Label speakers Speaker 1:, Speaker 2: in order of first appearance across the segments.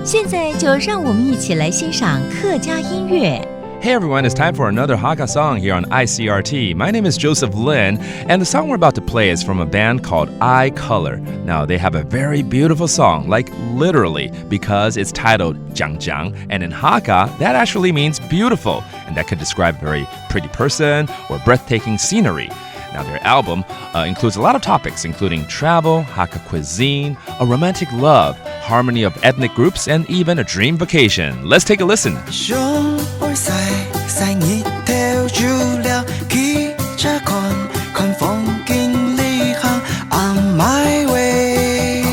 Speaker 1: 现在就让我们一起来欣赏客家音乐。
Speaker 2: Hey everyone, it's time for another Hakka song here on Icrt. My name is Joseph Lin, and the song we're about to play is from a band called Icrt. Now, they have a very beautiful song, like literally, because it's titled Jiang Jiang, and in Hakka, that actually means beautiful, and that could describe a very pretty person or breathtaking scenery. Now, their album includes a lot of topics, including travel, Hakka cuisine, a romantic love, harmony of ethnic groups, and even a dream vacation. Let's take a listen.
Speaker 3: On my way,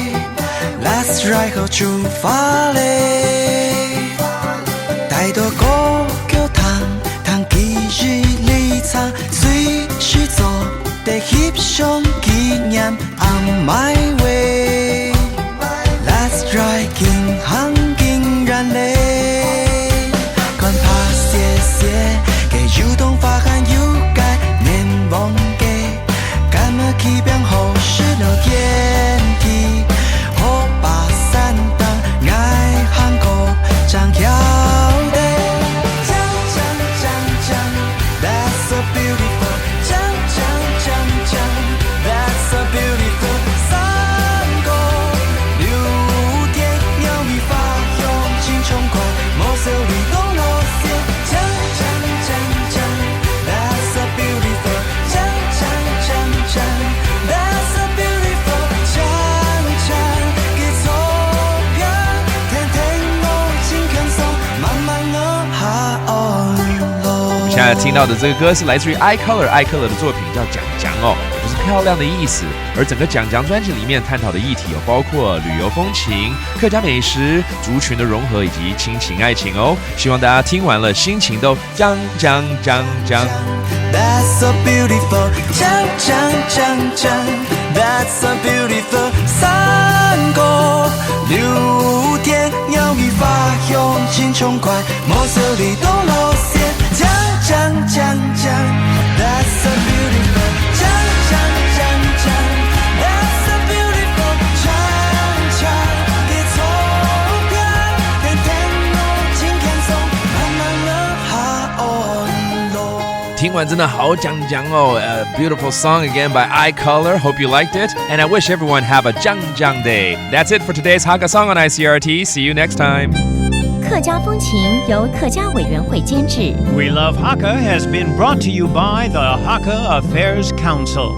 Speaker 3: let's ride 好出發嘞！帶到高橋談記憶里藏，隨時做地翕相紀念。On my way, let's ride 經行經然嘞，看怕謝謝嘅搖動發汗有改面忘記，感恩起變後是了天地，我把山當愛行過張橋的，江江江江 ，That's so beautiful， 江江江江 ，That's so beautiful， 山歌流天鳥語發湧進衝快，莫受你動落線，江江江江 ，That's so beautiful， 江江江江 ，That's so beautiful， 江江嘅錯片，天天我輕輕鬆，慢慢我下岸路。
Speaker 2: 现在听到的这个歌是来自于 Icrt 的作品，叫《講講》哦，也就是漂亮的意思。而整个《講講》专辑里面探讨的议题有包括旅游风情、客家美食、族群的融合以及亲情爱情哦。希望大家听完了心情都講講講講。
Speaker 3: That's so beautiful， 江江江江 ，That's so beautiful， 山歌流天鳥語發湧進衝快，莫受你動落線，江江江江 ，That's so beautiful， 江江江江 ，That's so beautiful， 江江嘅錯片，天天我輕輕鬆，慢慢我下岸路。
Speaker 2: 听完真的好講講哦，A beautiful song again by Icrt. Hope you liked it, and I wish everyone have a 講講 day. That's it for today's Hakka song on Icrt. See you next time.
Speaker 1: 客家风情由客家委员会监制。
Speaker 4: We Love Hakka has been brought to you by the Hakka Affairs Council.